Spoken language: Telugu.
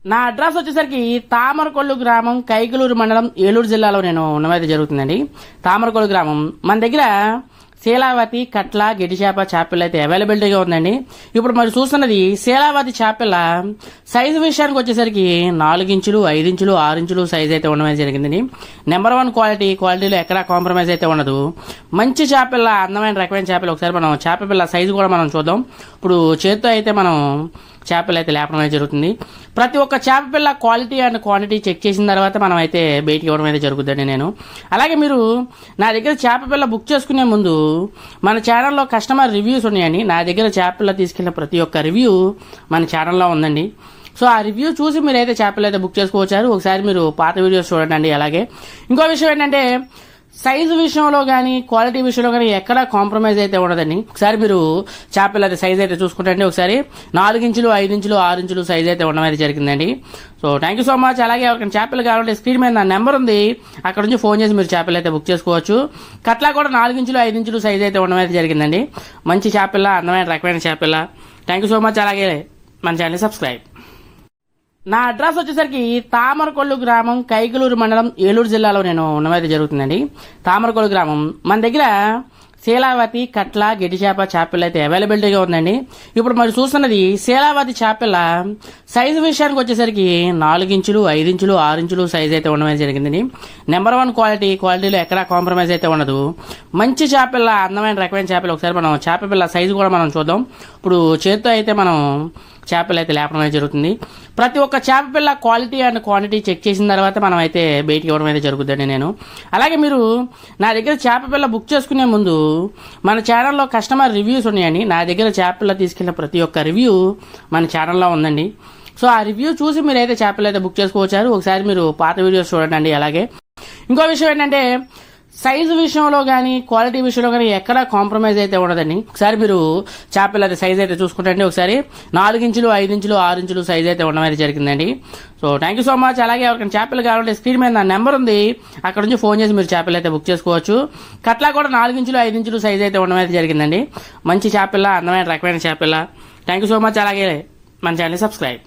నా అడ్రస్ వచ్చేసరికి తామరకొల్లు గ్రామం, కైకలూరు మండలం, ఏలూరు జిల్లాలో నేను ఉన్నమైతే జరుగుతుందండి. తామరకొల్లు గ్రామం మన దగ్గర శీలావతి, కట్ల, గెడిచేప చేపలు అయితే అవైలబిలిటీగా ఉందండి. ఇప్పుడు మరి చూస్తున్నది శీలావతి చేపల సైజు విషయానికి వచ్చేసరికి 4 ఇంచులు, 5 ఇంచులు, 6 ఇంచులు సైజ్ అయితే ఉండడం జరిగిందండి. నెంబర్ 1 క్వాలిటీలో ఎక్కడా కాంప్రమైజ్ అయితే ఉండదు. మంచి చేపల, అందమైన రకమైన చేపలు. ఒకసారి మనం చేప పిల్ల సైజు కూడా మనం చూద్దాం. ఇప్పుడు చేతితో అయితే మనం చేపలు అయితే లేపడం అయితే జరుగుతుంది. ప్రతి ఒక్క చేప పిల్ల క్వాలిటీ అండ్ క్వాంటిటీ చెక్ చేసిన తర్వాత మనం అయితే బయటికి ఇవ్వడం అయితే జరుగుతుందండి నేను. అలాగే మీరు నా దగ్గర చేప పిల్ల బుక్ చేసుకునే ముందు మన ఛానల్లో కస్టమర్ రివ్యూస్ ఉన్నాయండి. నా దగ్గర చేప పిల్ల తీసుకెళ్లిన ప్రతి ఒక్క రివ్యూ మన ఛానల్లో ఉందండి. సో ఆ రివ్యూ చూసి మీరైతే చేపలు అయితే బుక్ చేసుకోవచ్చారు. ఒకసారి మీరు పాత వీడియోస్ చూడండి. అలాగే ఇంకో విషయం ఏంటంటే సైజు విషయంలో కానీ క్వాలిటీ విషయంలో కానీ ఎక్కడా కాంప్రమైజ్ అయితే ఉండదండి. ఒకసారి మీరు చేపలు అయితే సైజ్ అయితే చూసుకుంటండి. ఒకసారి 4 ఇంచులు, 5 ఇంచులు, 6 ఇంచులు సైజ్ అయితే ఉండడం అయితే జరిగిందండి. So thank you so much. అలాగే ఎవరికైనా చేపలు కావాలంటే స్క్రీన్ మీద నా నెంబర్ ఉంది, అక్కడ నుంచి ఫోన్ చేసి మీరు చేపలు అయితే బుక్ చేసుకోవచ్చు. కట్లా కూడా 4 ఇంచులు, 5 ఇంచులు సైజ్ అయితే ఉండడం అయితే జరిగిందండి. మంచి చేపల, అందమైన రకమైన చేపల. Thank you so much. అలాగే మన ఛానల్ సబ్స్క్రైబ్. నా అడ్రస్ వచ్చేసరికి తామరకొల్లు గ్రామం, కైకలూరు మండలం, ఏలూరు జిల్లాలో నేను ఉన్నమైతే జరుగుతుందండి. తామరకొల్లు గ్రామం మన దగ్గర శీలావతి, కట్ల, గెడిచేప చేపలు అయితే అవైలబిలిటీగా ఉందండి. ఇప్పుడు మరి చూస్తున్నది శీలావతి చేపల సైజు విషయానికి వచ్చేసరికి 4 ఇంచులు, 5 ఇంచులు, 6 ఇంచులు సైజ్ అయితే ఉండడం జరిగిందండి. నెంబర్ 1 క్వాలిటీలో ఎక్కడా కాంప్రమైజ్ అయితే ఉండదు. మంచి చేపల, అందమైన రకమైన చేపలు. ఒకసారి మనం చేప పిల్ల సైజు కూడా మనం చూద్దాం. ఇప్పుడు చేతితో అయితే మనం చేపలు అయితే లేపడం అయితే జరుగుతుంది. ప్రతి ఒక్క చేప పిల్ల క్వాలిటీ అండ్ క్వాంటిటీ చెక్ చేసిన తర్వాత మనం అయితే బయటికి ఇవ్వడం అయితే జరుగుతుందండి నేను. అలాగే మీరు నా దగ్గర చేప పిల్ల బుక్ చేసుకునే ముందు మన ఛానల్లో కస్టమర్ రివ్యూస్ ఉన్నాయండి. నా దగ్గర చేప పిల్ల తీసుకెళ్లిన ప్రతి ఒక్క రివ్యూ మన ఛానల్లో ఉందండి. సో ఆ రివ్యూ చూసి మీరైతే చేపలు అయితే బుక్ చేసుకోవచ్చారు. ఒకసారి మీరు పాత వీడియోస్ చూడండి. అలాగే ఇంకో విషయం ఏంటంటే సైజు విషయంలో కానీ క్వాలిటీ విషయంలో కానీ ఎక్కడా కాంప్రమైజ్ అయితే ఉండదండి. ఒకసారి మీరు చేపలు అయితే సైజ్ అయితే చూసుకుంటండి. ఒకసారి 4 ఇంచులు, 5 ఇంచులు, 6 ఇంచులు సైజ్ అయితే ఉండడం అయితే జరిగిందండి. So thank you so much. అలాగే ఎవరికైనా చేపలు కావాలంటే స్క్రీన్ మీద నా నెంబర్ ఉంది, అక్కడ నుంచి ఫోన్ చేసి మీరు చేపలు అయితే బుక్ చేసుకోవచ్చు. కట్లా కూడా 4 ఇంచులు, 5 ఇంచులు సైజ్ అయితే ఉండడం అయితే జరిగిందండి. మంచి చేపల, అందమైన రకమైన చేపల. Thank you so much. అలాగే మన ఛానల్ సబ్స్క్రైబ్.